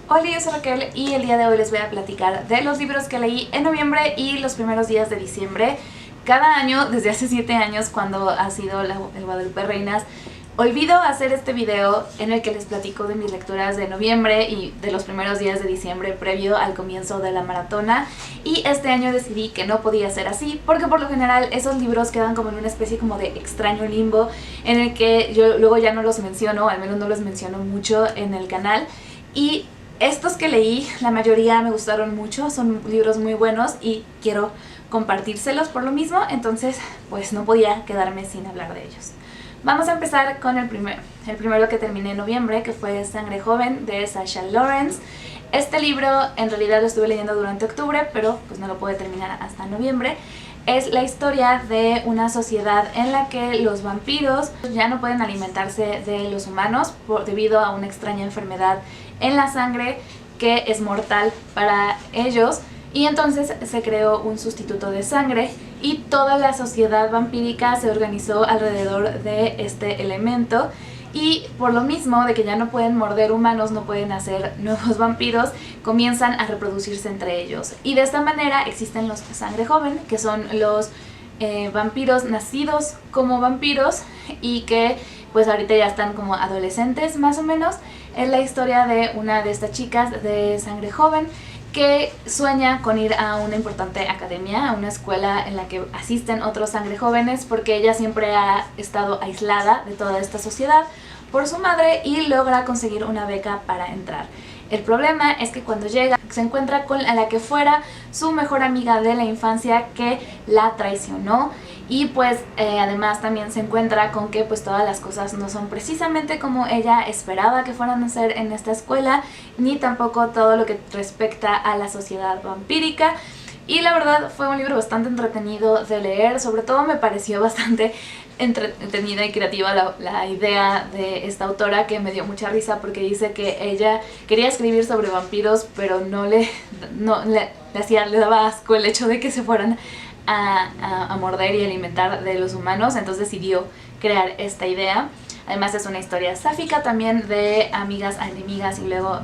Hola, yo soy Raquel y el día de hoy les voy a platicar de los libros que leí en noviembre y los primeros días de diciembre. Cada año, desde hace 7 años, cuando ha sido el Guadalupe Reinas, olvido hacer este video en el que les platico de mis lecturas de noviembre y de los primeros días de diciembre previo al comienzo de la maratona. Y este año decidí que no podía ser así, porque por lo general esos libros quedan como en una especie como de extraño limbo en el que yo luego ya no los menciono, al menos no los menciono mucho en el canal. Y estos que leí, la mayoría me gustaron mucho, son libros muy buenos y quiero compartírselos por lo mismo, entonces pues no podía quedarme sin hablar de ellos. Vamos a empezar con el primero que terminé en noviembre, que fue Sangre Joven de Sasha Lawrence. Este libro en realidad lo estuve leyendo durante octubre, pero pues no lo pude terminar hasta noviembre. Es la historia de una sociedad en la que los vampiros ya no pueden alimentarse de los humanos debido a una extraña enfermedad en la sangre que es mortal para ellos, y entonces se creó un sustituto de sangre y toda la sociedad vampírica se organizó alrededor de este elemento. Y por lo mismo de que ya no pueden morder humanos, no pueden hacer nuevos vampiros, comienzan a reproducirse entre ellos. Y de esta manera existen los Sangre Joven, que son los vampiros nacidos como vampiros y que pues ahorita ya están como adolescentes más o menos. Es la historia de una de estas chicas de Sangre Joven que sueña con ir a una importante academia, a una escuela en la que asisten otros Sangre Jóvenes, porque ella siempre ha estado aislada de toda esta sociedad por su madre y logra conseguir una beca para entrar. El problema es que cuando llega se encuentra con la que fuera su mejor amiga de la infancia que la traicionó, y pues además también se encuentra con que pues todas las cosas no son precisamente como ella esperaba que fueran a ser en esta escuela, ni tampoco todo lo que respecta a la sociedad vampírica. Y la verdad fue un libro bastante entretenido de leer, sobre todo me pareció bastante entretenida y creativa la idea de esta autora, que me dio mucha risa porque dice que ella quería escribir sobre vampiros, pero le daba asco el hecho de que se fueran a morder y alimentar de los humanos, entonces decidió crear esta idea. Además es una historia sáfica también de amigas a enemigas y luego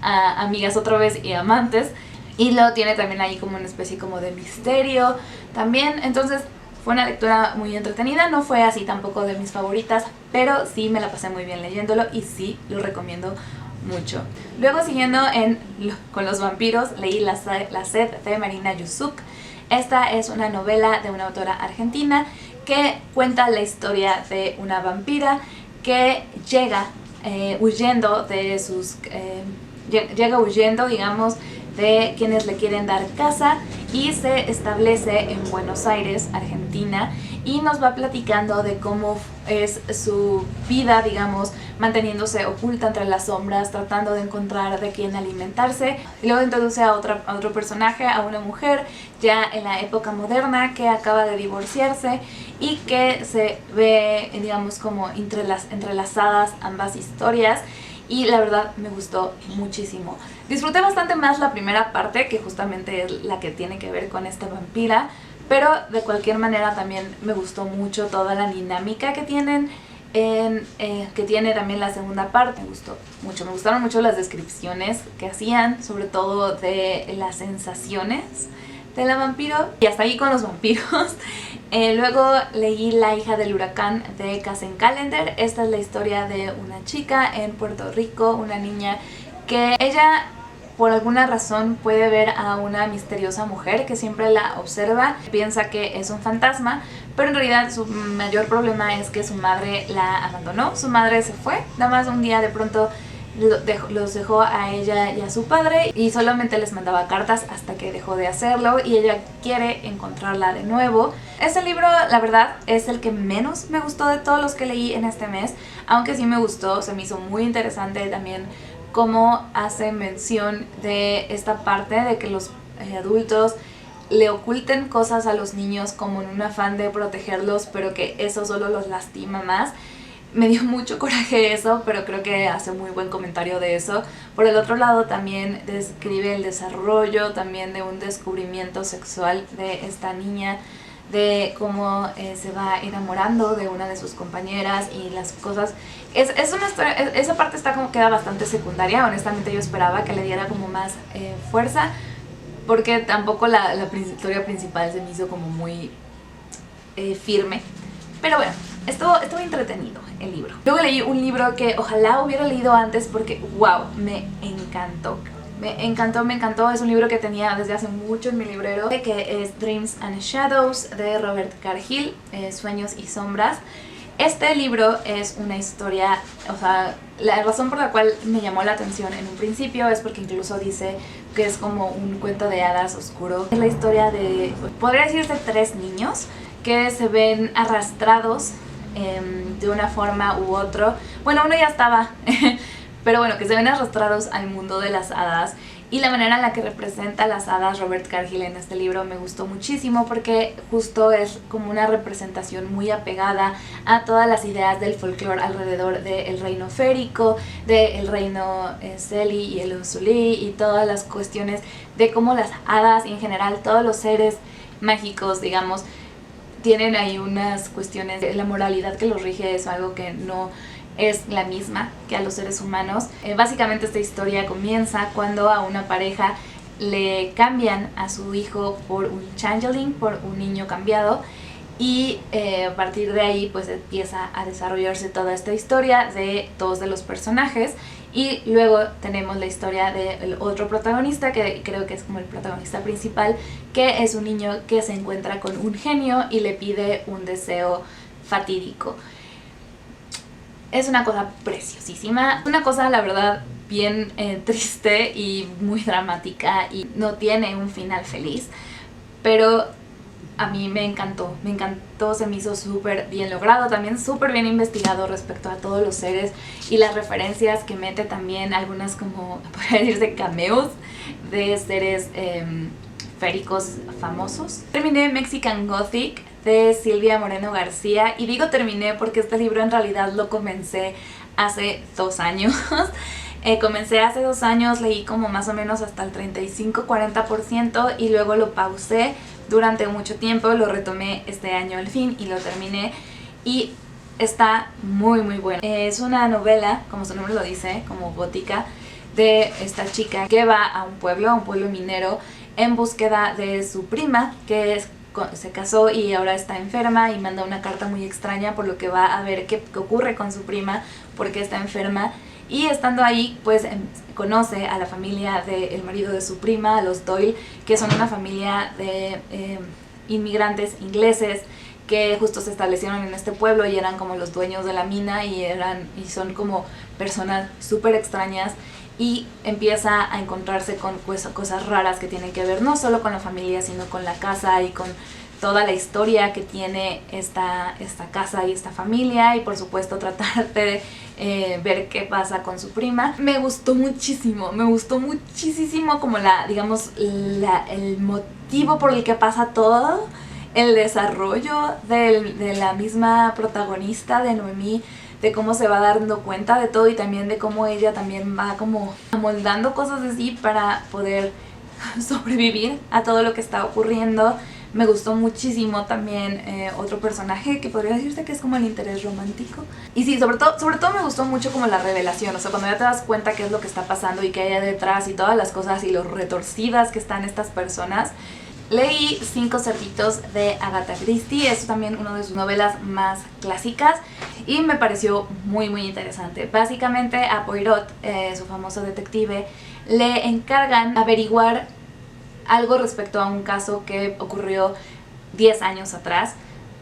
a amigas otra vez y amantes, y luego tiene también ahí como una especie como de misterio también. Entonces fue una lectura muy entretenida, no fue así tampoco de mis favoritas, pero sí me la pasé muy bien leyéndolo y sí lo recomiendo mucho. Luego siguiendo con los vampiros, leí La Sed de Marina Yusuk. Esta es una novela de una autora argentina que cuenta la historia de una vampira que llega huyendo digamos, de quienes le quieren dar casa, y se establece en Buenos Aires, Argentina, y nos va platicando de cómo es su vida, digamos, manteniéndose oculta entre las sombras, tratando de encontrar de quién alimentarse. Y luego introduce a otro personaje, a una mujer ya en la época moderna que acaba de divorciarse y que se ve, digamos, como entrelazadas ambas historias. Y la verdad me gustó muchísimo. Disfruté bastante más la primera parte, que justamente es la que tiene que ver con esta vampira, pero de cualquier manera también me gustó mucho toda la dinámica que tienen, que tiene también la segunda parte. Me gustó mucho, me gustaron mucho las descripciones que hacían, sobre todo de las sensaciones de la vampiro, y hasta ahí con los vampiros. Luego leí La hija del huracán de Kasen Callender. Esta es la historia de una chica en Puerto Rico, una niña que ella por alguna razón puede ver a una misteriosa mujer que siempre la observa, piensa que es un fantasma, pero en realidad su mayor problema es que su madre la abandonó. Su madre se fue, nada más un día de pronto los dejó a ella y a su padre y solamente les mandaba cartas hasta que dejó de hacerlo, y ella quiere encontrarla de nuevo. Este libro, la verdad, es el que menos me gustó de todos los que leí en este mes, aunque sí me gustó, se me hizo muy interesante también cómo hace mención de esta parte de que los adultos le oculten cosas a los niños como en un afán de protegerlos, pero que eso solo los lastima más. Me dio mucho coraje eso, pero creo que hace muy buen comentario de eso. Por el otro lado también describe el desarrollo también de un descubrimiento sexual de esta niña, de cómo se va enamorando de una de sus compañeras y las cosas Es una historia, esa parte está como queda bastante secundaria. Honestamente yo esperaba que le diera como más fuerza, porque tampoco la historia principal se me hizo como muy firme. Pero bueno, estuvo entretenido el libro. Luego leí un libro que ojalá hubiera leído antes porque wow, me encantó. Me encantó. Es un libro que tenía desde hace mucho en mi librero, que es Dreams and Shadows de Robert Cargill, Sueños y Sombras. Este libro es una historia, o sea, la razón por la cual me llamó la atención en un principio es porque incluso dice que es como un cuento de hadas oscuro. Es la historia de, podría decirse, 3 niños que se ven arrastrados de una forma u otro. Bueno, uno ya estaba, pero bueno, que se ven arrastrados al mundo de las hadas. Y la manera en la que representa a las hadas Robert Cargill en este libro me gustó muchísimo, porque justo es como una representación muy apegada a todas las ideas del folclore alrededor del reino férico, del reino Seli y el Unsulí, y todas las cuestiones de cómo las hadas y en general todos los seres mágicos, digamos, tienen ahí unas cuestiones de la moralidad que los rige. Es algo que no es la misma que a los seres humanos. Básicamente esta historia comienza cuando a una pareja le cambian a su hijo por un changeling, por un niño cambiado, y a partir de ahí pues empieza a desarrollarse toda esta historia de todos de los personajes. Y luego tenemos la historia del otro protagonista, que creo que es como el protagonista principal, que es un niño que se encuentra con un genio y le pide un deseo fatídico. Es una cosa preciosísima, una cosa la verdad bien triste y muy dramática, y no tiene un final feliz, pero a mí me encantó, se me hizo súper bien logrado, también súper bien investigado respecto a todos los seres y las referencias que mete también, algunas como, podría decirse, cameos de seres féricos famosos. Terminé Mexican Gothic de Silvia Moreno García, y digo terminé porque este libro en realidad lo comencé hace 2 años. Comencé hace 2 años, leí como más o menos hasta el 35-40% y luego lo pausé durante mucho tiempo, lo retomé este año al fin y lo terminé, y está muy bueno. Es una novela, como su nombre lo dice, como gótica, de esta chica que va a un pueblo minero en búsqueda de su prima, que se casó y ahora está enferma, y manda una carta muy extraña, por lo que va a ver qué ocurre con su prima, porque está enferma. Y estando ahí pues conoce a la familia del marido de su prima, a los Doyle, que son una familia de inmigrantes ingleses que justo se establecieron en este pueblo y eran como los dueños de la mina, y son como personas súper extrañas, y empieza a encontrarse con cosas raras que tienen que ver no solo con la familia, sino con la casa y con toda la historia que tiene esta casa y esta familia, y por supuesto tratar de ver qué pasa con su prima. Me gustó muchísimo como el motivo por el que pasa todo, el desarrollo de la misma protagonista, de Noemí, de cómo se va dando cuenta de todo, y también de cómo ella también va como amoldando cosas así para poder sobrevivir a todo lo que está ocurriendo. Me gustó muchísimo también otro personaje que podría decirse que es como el interés romántico. Y sí, sobre todo me gustó mucho como la revelación, o sea, cuando ya te das cuenta qué es lo que está pasando y qué hay detrás y todas las cosas y lo retorcidas que están estas personas. Leí 5 cerditos de Agatha Christie, es también una de sus novelas más clásicas y me pareció muy interesante. Básicamente a Poirot, su famoso detective, le encargan averiguar algo respecto a un caso que ocurrió 10 años atrás,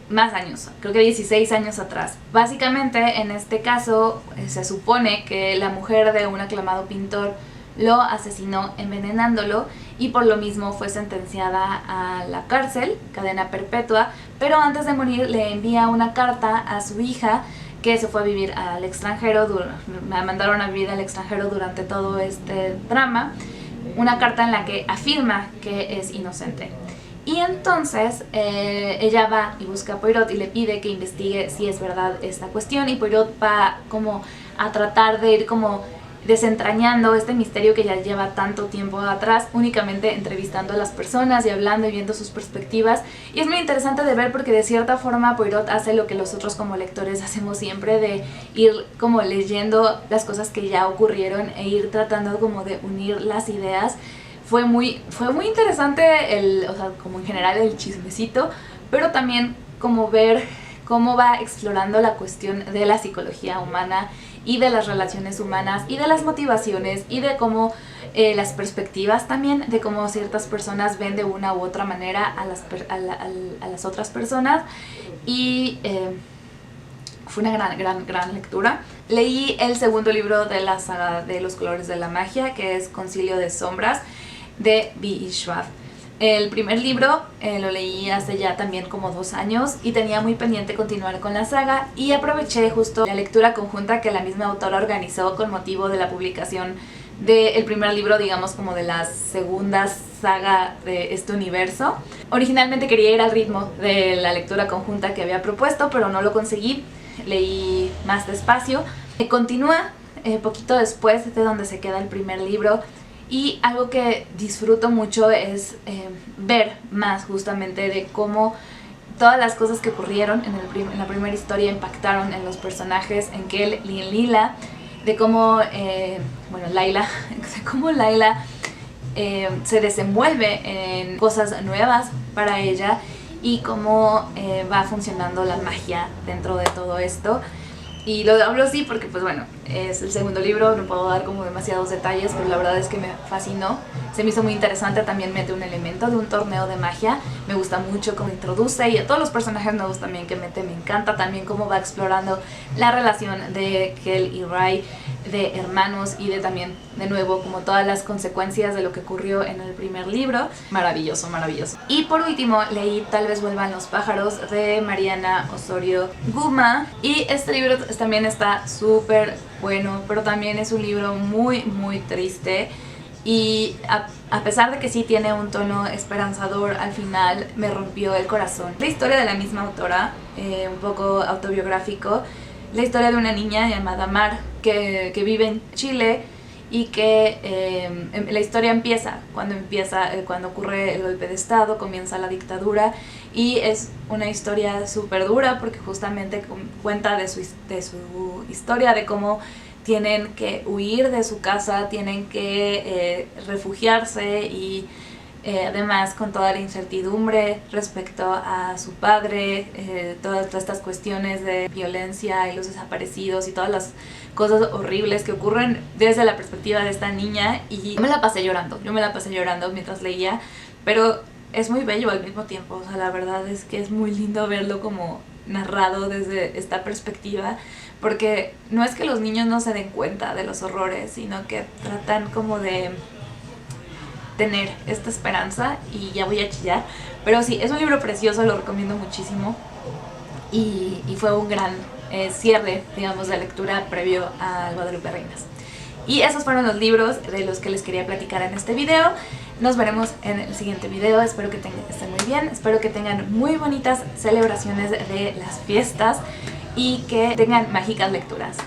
más años, creo que 16 años atrás. Básicamente en este caso se supone que la mujer de un aclamado pintor lo asesinó envenenándolo, y por lo mismo fue sentenciada a la cárcel, cadena perpetua, pero antes de morir le envía una carta a su hija, que se fue a vivir al extranjero, me mandaron a vivir al extranjero durante todo este drama, una carta en la que afirma que es inocente. Y entonces ella va y busca a Poirot y le pide que investigue si es verdad esta cuestión, y Poirot va como a tratar de ir como desentrañando este misterio que ya lleva tanto tiempo atrás, únicamente entrevistando a las personas y hablando y viendo sus perspectivas. Y es muy interesante de ver porque de cierta forma Poirot hace lo que nosotros como lectores hacemos siempre, de ir como leyendo las cosas que ya ocurrieron e ir tratando como de unir las ideas. Fue muy interesante o sea, como en general el chismecito, pero también como ver cómo va explorando la cuestión de la psicología humana y de las relaciones humanas y de las motivaciones y de cómo las perspectivas también, de cómo ciertas personas ven de una u otra manera a las otras personas. Y fue una gran lectura. Leí el segundo libro de la saga de Los colores de la magia, que es Concilio de sombras, de B.E. Schwab. El primer libro lo leí hace ya también como 2 años y tenía muy pendiente continuar con la saga, y aproveché justo la lectura conjunta que la misma autora organizó con motivo de la publicación del primer libro, digamos como de la segunda saga de este universo. Originalmente quería ir al ritmo de la lectura conjunta que había propuesto, pero no lo conseguí. Leí más despacio. Continúa poquito después de donde se queda el primer libro. Y algo que disfruto mucho es ver más justamente de cómo todas las cosas que ocurrieron en la primera historia impactaron en los personajes, en Kel y en Lila, de cómo, Layla, de cómo Layla se desenvuelve en cosas nuevas para ella y cómo va funcionando la magia dentro de todo esto. Y lo hablo así porque, pues bueno, es el segundo libro, no puedo dar como demasiados detalles, pero la verdad es que me fascinó. Se me hizo muy interesante, también mete un elemento de un torneo de magia. Me gusta mucho cómo introduce, y a todos los personajes nuevos también que mete, me encanta también cómo va explorando la relación de Kel y Ray, de hermanos, y de también, de nuevo, como todas las consecuencias de lo que ocurrió en el primer libro. Maravilloso, maravilloso. Y por último, leí Tal vez vuelvan los pájaros, de Mariana Osorio Guma, y este libro también está súper bueno, pero también es un libro muy triste. Y a pesar de que sí tiene un tono esperanzador, al final me rompió el corazón. La historia de la misma autora, un poco autobiográfico, la historia de una niña llamada Mar que vive en Chile, y que la historia empieza cuando ocurre el golpe de estado, comienza la dictadura, y es una historia súper dura porque justamente cuenta de su historia, de cómo tienen que huir de su casa, tienen que refugiarse, y además con toda la incertidumbre respecto a su padre, todas estas cuestiones de violencia y los desaparecidos y todas las cosas horribles que ocurren desde la perspectiva de esta niña. Y yo me la pasé llorando mientras leía, pero es muy bello al mismo tiempo. O sea, la verdad es que es muy lindo verlo como narrado desde esta perspectiva, porque no es que los niños no se den cuenta de los horrores, sino que tratan como de tener esta esperanza. Y ya voy a chillar, pero sí, es un libro precioso, lo recomiendo muchísimo, y fue un gran cierre, digamos, de lectura previo al Guadalupe Reinas. Y esos fueron los libros de los que les quería platicar en este video. Nos veremos en el siguiente video. Espero que estén muy bien, espero que tengan muy bonitas celebraciones de las fiestas y que tengan mágicas lecturas.